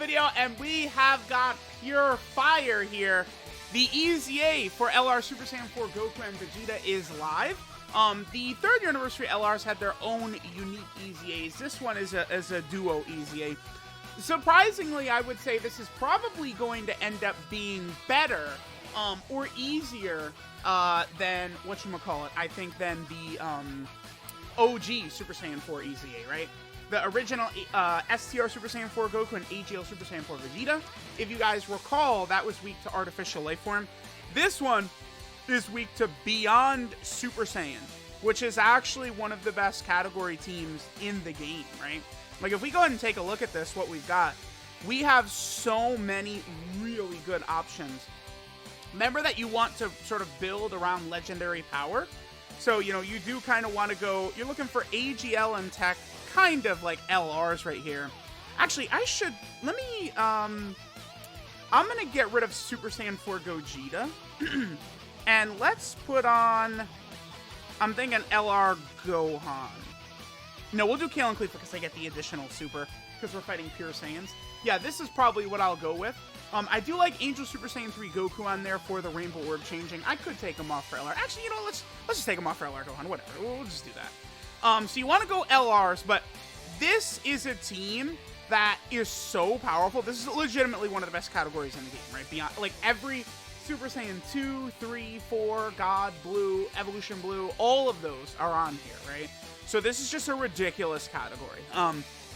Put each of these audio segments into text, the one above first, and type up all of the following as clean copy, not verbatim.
video, and we have got pure fire here. The EZA for LR Super Saiyan 4 Goku and Vegeta is live. The 3rd anniversary LRs had their own unique EZAs. This one is a duo EZA. Surprisingly, I would say this is probably going to end up being better or easier than whatchamacallit, I think, than the OG Super Saiyan 4 EZA, right? The original STR Super Saiyan 4 Goku and AGL Super Saiyan 4 Vegeta. If you guys recall, that was weak to Artificial Life Form. This one is weak to Beyond Super Saiyan, which is actually one of the best category teams in the game, right? Like, if we go ahead and take a look at this, what we've got, we have so many really good options. Remember that you want to sort of build around legendary power. So, you know, you do kind of want to go, you're looking for AGL and tech, kind of like LRs right here. Actually, let me, I'm going to get rid of Super Saiyan 4 Gogeta. And let's put on, I'm thinking LR Gohan. No, we'll do Kale and Cleaver because I get the additional super, because we're fighting pure Saiyans. Yeah, this is probably what I'll go with. I do like Angel Super Saiyan 3 Goku on there for the Rainbow Orb changing. I could take him off for LR. Actually, you know, let's just take him off for LR Gohan. Whatever, we'll just do that. So you want to go LRs, but this is a team that is so powerful. This is legitimately one of the best categories in the game, right? Beyond, like, every Super Saiyan 2, 3, 4, God, Blue, Evolution Blue, all of those are on here, right? So this is just a ridiculous category.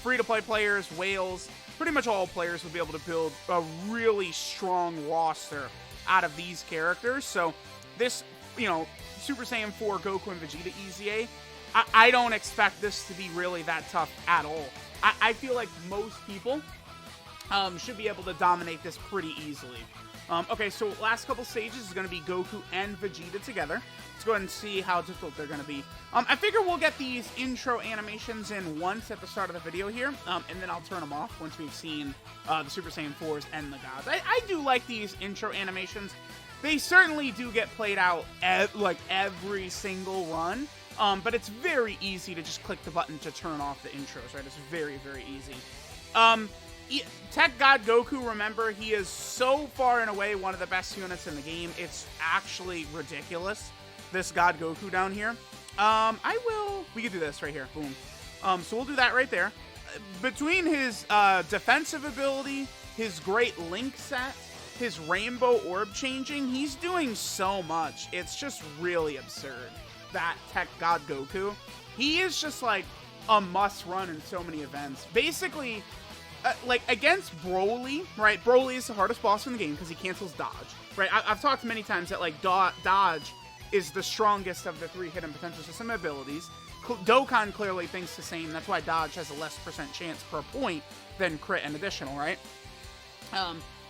Free-to-play players, whales, pretty much all players will be able to build a really strong roster out of these characters. So this, you know, Super Saiyan 4 Goku and Vegeta EZA, I don't expect this to be really that tough at all. I feel like most people should be able to dominate this pretty easily. Okay, so last couple stages is going to be Goku and Vegeta together. Let's go ahead and see how difficult they're going to be. I figure we'll get these intro animations in once at the start of the video here, and then I'll turn them off once we've seen the Super Saiyan 4s and the gods. I do like these intro animations. They certainly do get played out like every single run, but it's very easy to just click the button to turn off the intros, right? It's very, very easy. Tech God Goku, remember, he is so far and away one of the best units in the game. It's actually ridiculous, this God Goku down here. We could do this right here, boom. So we'll do that right there. Between his defensive ability, his great link set, his rainbow orb changing, he's doing so much. It's just really absurd, that Tech God Goku. He is just like a must run in so many events. Basically, like, against Broly, right? Broly is the hardest boss in the game because he cancels dodge, right? I've talked many times that, like, dodge is the strongest of the 3 hidden potential system abilities. Dokkan clearly thinks the same. That's why dodge has a less % chance per point than crit and additional, right?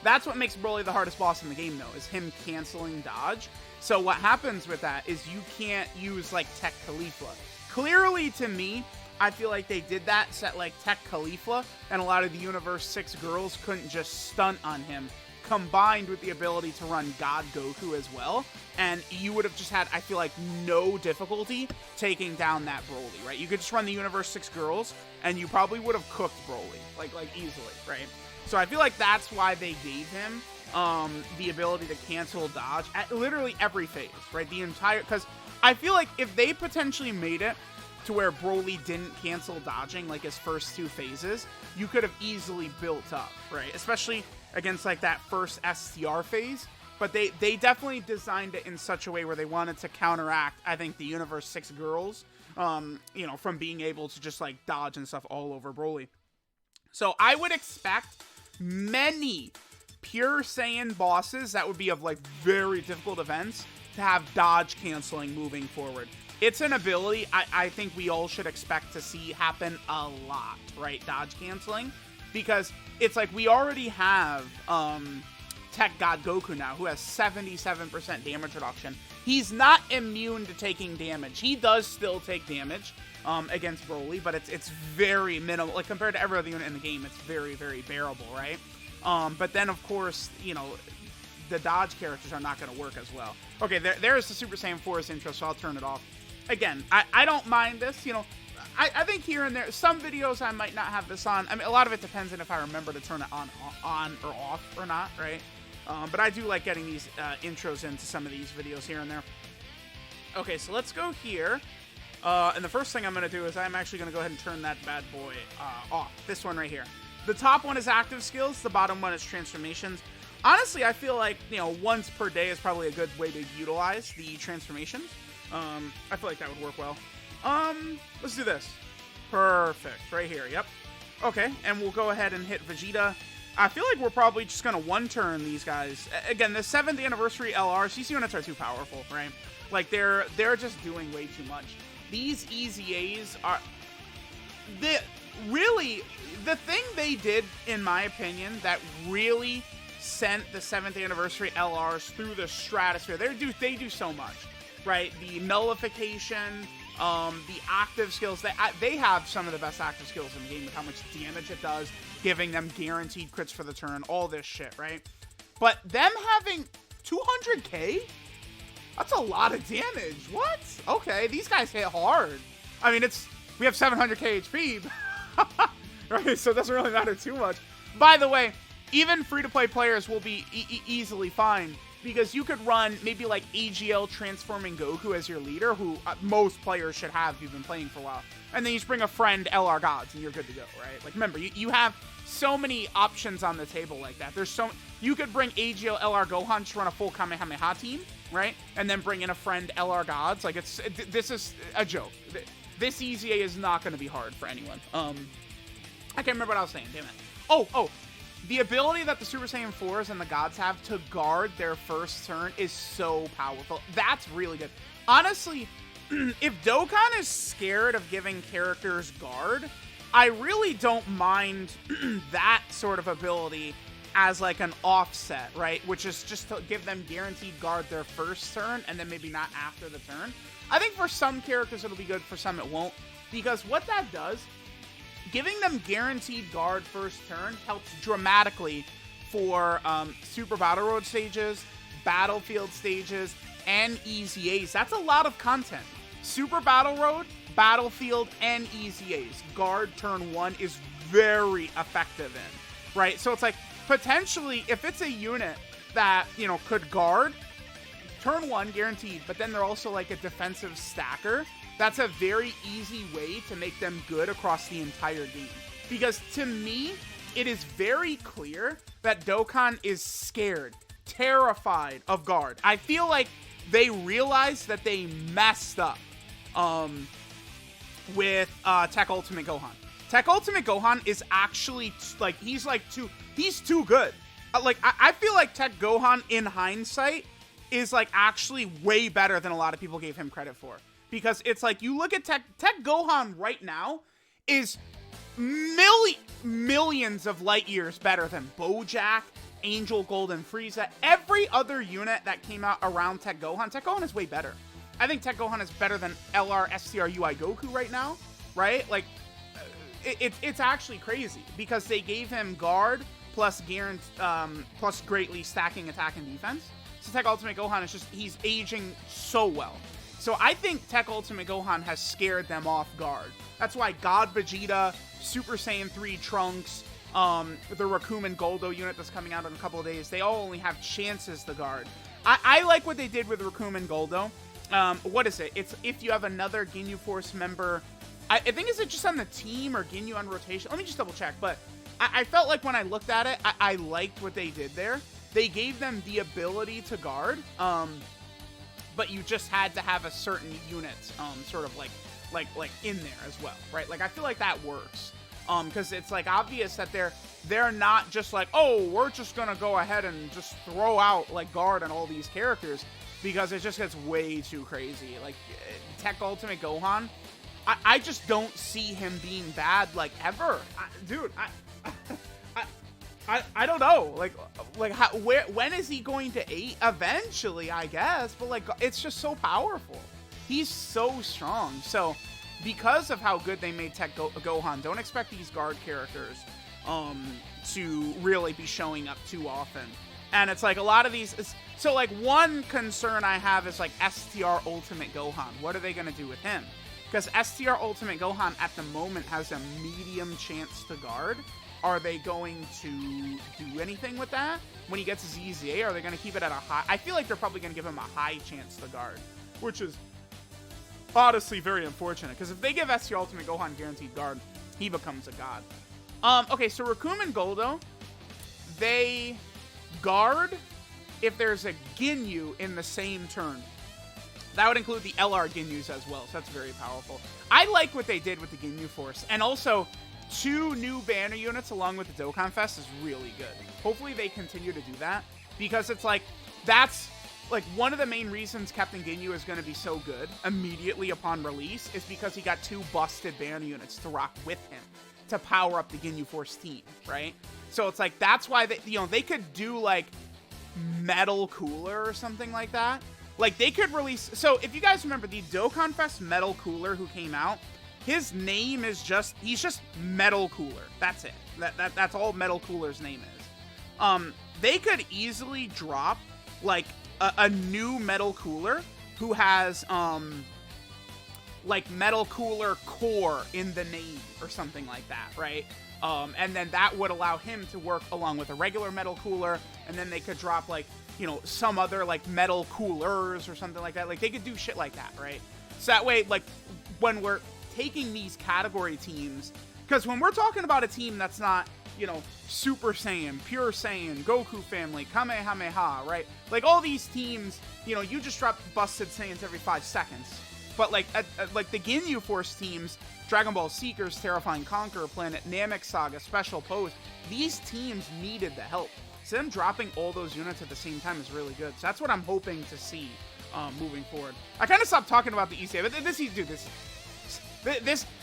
That's what makes Broly the hardest boss in the game, though, is him canceling dodge. So what happens with that is you can't use, like, Tech Khalifa. Clearly, to me, I feel like they did that, set like Tech Khalifa, and a lot of the Universe 6 girls couldn't just stunt on him, combined with the ability to run God Goku as well, and you would have just had, I feel like, no difficulty taking down that Broly, right? You could just run the Universe 6 girls, and you probably would have cooked Broly, like easily, right? So I feel like that's why they gave him the ability to cancel dodge at literally every phase, right? The entire, because I feel like if they potentially made it to where Broly didn't cancel dodging like his first 2 phases, you could have easily built up, right? Especially against like that first STR phase. But they definitely designed it in such a way where they wanted to counteract, I think, the Universe 6 girls, you know, from being able to just like dodge and stuff all over Broly. So I would expect many pure Saiyan bosses that would be of like very difficult events to have dodge canceling moving forward. It's an ability I think we all should expect to see happen a lot, right? Dodge canceling. Because it's like we already have Tech God Goku now, who has 77% damage reduction. He's not immune to taking damage. He does still take damage against Broly, but it's very minimal. Like, compared to every other unit in the game, it's very, very bearable, right? But then, of course, you know, the dodge characters are not going to work as well. Okay, there's the Super Saiyan 4's intro, so I'll turn it off. Again, I don't mind this, you know. I think here and there, some videos I might not have this on. I mean, a lot of it depends on if I remember to turn it on or off or not, right? But I do like getting these intros into some of these videos here and there. Okay, so let's go here. And the first thing I'm going to do is I'm actually going to go ahead and turn that bad boy off. This one right here. The top one is active skills. The bottom one is transformations. Honestly, I feel like, you know, once per day is probably a good way to utilize the transformations. I feel like that would work well. Let's do this. Perfect. Right here. Yep. Okay, and we'll go ahead and hit Vegeta. I feel like we're probably just going to one-turn these guys. Again, the 7th anniversary LR, CC units are too powerful, right? Like, they're just doing way too much. These EZAs are... The thing they did, in my opinion, that really sent the 7th anniversary LRs through the stratosphere, they do so much, right? The nullification, the active skills, they have some of the best active skills in the game with how much damage it does, giving them guaranteed crits for the turn, all this shit, right? But them having 200k? That's a lot of damage. What? Okay, these guys hit hard. I mean, we have 700k HP, right? So it doesn't really matter too much. By the way, even free-to-play players will be easily fine, because you could run maybe like AGL transforming Goku as your leader, who most players should have if you've been playing for a while. And then you just bring a friend LR Gods and you're good to go, right? Like, remember, you have so many options on the table like that. You could bring AGL LR Gohan to run a full Kamehameha team, right? And then bring in a friend LR Gods. Like, this is a joke. This EZA is not going to be hard for anyone. I can't remember what I was saying, damn it. Oh, the ability that the Super Saiyan 4s and the Gods have to guard their first turn is so powerful. That's really good. Honestly, if Dokkan is scared of giving characters guard, I really don't mind that sort of ability as like an offset, right? Which is just to give them guaranteed guard their first turn and then maybe not after the turn. I think for some characters it'll be good, for some it won't. Because what that does, giving them guaranteed guard first turn helps dramatically for Super Battle Road stages, Battlefield stages, and EZAs. That's a lot of content. Super Battle Road, Battlefield, and EZAs. Guard turn 1 is very effective in, right? So it's like, potentially, if it's a unit that, you know, could guard, turn 1 guaranteed, but then they're also like a defensive stacker, that's a very easy way to make them good across the entire game. Because to me, it is very clear that Dokkan is scared, terrified of guard. I feel like they realized that they messed up with Tech Ultimate Gohan. Tech Ultimate Gohan is actually, like, he's too good. I feel like Tech Gohan, in hindsight, is, like, actually way better than a lot of people gave him credit for. Because it's like, you look at Tech Gohan right now is millions of light years better than Bojack, Angel Gold, and Frieza. Every other unit that came out around Tech Gohan is way better. I think Tech Gohan is better than LR STR UI Goku right now, right? Like, it's actually crazy because they gave him guard plus plus greatly stacking attack and defense. So Tech Ultimate Gohan is just, he's aging so well. So I think Tech Ultimate Gohan has scared them off guard. That's why God Vegeta, Super Saiyan 3 Trunks, the Rakumen Goldo unit that's coming out in a couple of days, they all only have chances to guard. I like what they did with Rakumen Goldo. What is it? It's if you have another Ginyu Force member. I think, is it just on the team or Ginyu on rotation? Let me just double check. But I felt like when I looked at it, I liked what they did there. They gave them the ability to guard, but you just had to have a certain unit, sort of like in there as well, right? Like, I feel like that works, because it's like obvious that they're not just like, oh, we're just gonna go ahead and just throw out like guard on all these characters, because it just gets way too crazy. Like, Tech Ultimate Gohan, I just don't see him being bad, like, ever. I don't know, like how, when is he going to 8? Eventually, I guess, but like, it's just so powerful. He's so strong. So because of how good they made Tech Gohan, don't expect these guard characters to really be showing up too often. And it's like a lot of these, so like one concern I have is like STR Ultimate Gohan. What are they going to do with him? Because STR Ultimate Gohan at the moment has a medium chance to guard. Are they going to do anything with that? When he gets his EZA, are they going to keep it at a high? I feel like they're probably going to give him a high chance to guard, which is honestly very unfortunate. Because if they give STR Ultimate Gohan guaranteed guard, he becomes a god. Okay, so Raccoon and Goldo, they guard if there's a Ginyu in the same turn. That would include the LR Ginyus as well, so that's very powerful. I like what they did with the Ginyu Force. And also, 2 new banner units along with the Dokkan Fest is really good. Hopefully they continue to do that, because it's like, that's like one of the main reasons Captain Ginyu is going to be so good immediately upon release is because he got 2 busted banner units to rock with him to power up the Ginyu Force team, right? So it's like, that's why they, you know, they could do like Metal Cooler or something like that. Like, they could release... So, if you guys remember, the Dokkan Fest Metal Cooler who came out, his name is just... He's just Metal Cooler. That's it. That's all Metal Cooler's name is. They could easily drop, like, a new Metal Cooler who has, like, Metal Cooler Core in the name or something like that, right? And then that would allow him to work along with a regular Metal Cooler, and then they could drop, like, you know, some other, like, Metal Coolers or something like that. Like, they could do shit like that, right? So that way, like, when we're taking these category teams, because when we're talking about a team that's not, you know, Super Saiyan, Pure Saiyan, Goku Family, Kamehameha, right? Like, all these teams, you know, you just drop busted Saiyans every 5 seconds. But, like, like the Ginyu Force teams, Dragon Ball Seekers, Terrifying Conqueror Planet, Namek Saga, Special Pose, these teams needed the help. So them dropping all those units at the same time is really good. So that's what I'm hoping to see moving forward. I kind of stopped talking about the ECA, but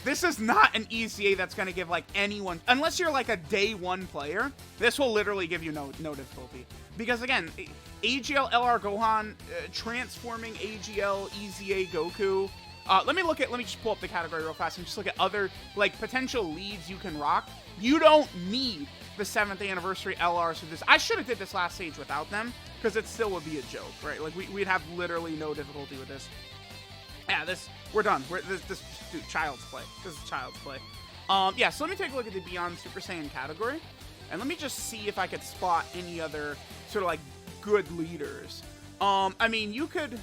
this is not an ECA that's going to give, like, anyone, unless you're, like, a day 1 player, this will literally give you no difficulty. Because, again, AGL LR Gohan, transforming AGL EZA Goku. Let me just pull up the category real fast and just look at other, like, potential leads you can rock. You don't need the 7th anniversary LRs for this. I should have did this last stage without them, because it still would be a joke, right? Like, we'd have literally no difficulty with this. Yeah, we're done. Dude, child's play. This is child's play. Yeah, so let me take a look at the Beyond Super Saiyan category, and let me just see if I could spot any other sort of, like, good leaders. I mean, you could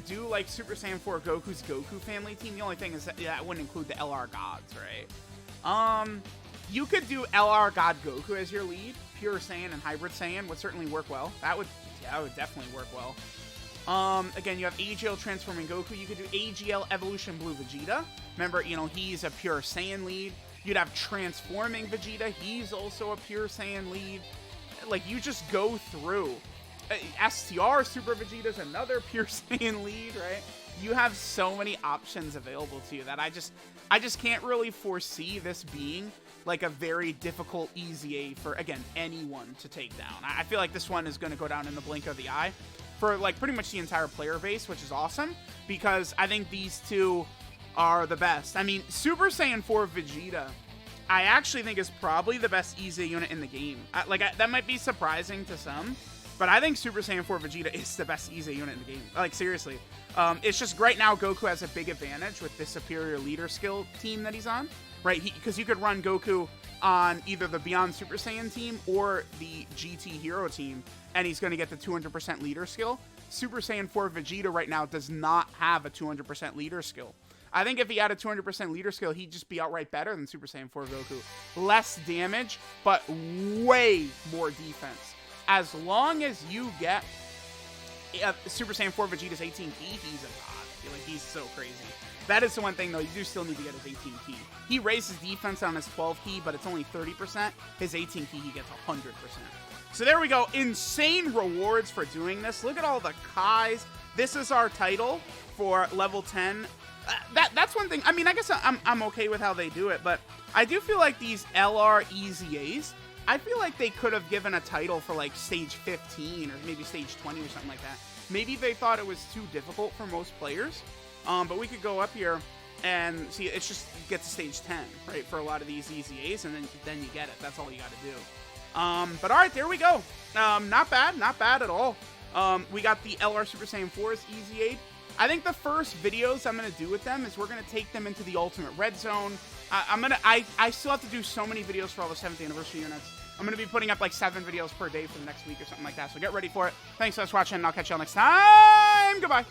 do, like, Super Saiyan 4 Goku's Goku Family team. The only thing is that wouldn't include the LR Gods, right? You could do LR God Goku as your lead. Pure Saiyan and Hybrid Saiyan would certainly work well. That would definitely work well. Again, you have AGL Transforming Goku. You could do AGL Evolution Blue Vegeta. Remember, you know, he's a Pure Saiyan lead. You'd have Transforming Vegeta. He's also a Pure Saiyan lead. Like, you just go through. STR Super Vegeta's another Pure Saiyan lead, right? You have so many options available to you that I just can't really foresee this being, like, a very difficult EZA for, again, anyone to take down. I feel like this one is going to go down in the blink of the eye for, like, pretty much the entire player base, which is awesome, because I think these two are the best. I mean, Super Saiyan 4 Vegeta, I actually think is probably the best EZA unit in the game. That might be surprising to some, but I think Super Saiyan 4 Vegeta is the best EZA unit in the game. Like, seriously. It's just right now Goku has a big advantage with the superior leader skill team that he's on, right? Because you could run Goku on either the Beyond Super Saiyan team or the GT Hero team, and he's going to get the 200% leader skill. Super Saiyan 4 Vegeta right now does not have a 200% leader skill. I think if he had a 200% leader skill, he'd just be outright better than Super Saiyan 4 Goku. Less damage, but way more defense. As long as you get Super Saiyan 4 Vegeta's 18 key, he's a god. Like, he's so crazy. That is the one thing, though. You do still need to get his 18 key. He raises defense on his 12 key, but it's only 30%. His 18 key, he gets 100%. So there we go. Insane rewards for doing this. Look at all the Kais. This is our title for level 10. That's one thing. I mean, I guess I'm okay with how they do it, but I do feel like these LR EZAs, I feel like they could have given a title for, like, stage 15 or maybe stage 20 or something like that. Maybe they thought it was too difficult for most players, but we could go up here and see, it's just get to stage 10, right, for a lot of these EZAs, and then you get it. That's all you got to do. But all right, there we go. Not bad at all. We got the LR Super Saiyan 4's EZA. I think the first videos I'm going to do with them is we're going to take them into the Ultimate Red Zone. I still have to do so many videos for all the 7th anniversary units. I'm going to be putting up like 7 videos per day for the next week or something like that. So get ready for it. Thanks so much for watching, and I'll catch y'all next time. Goodbye.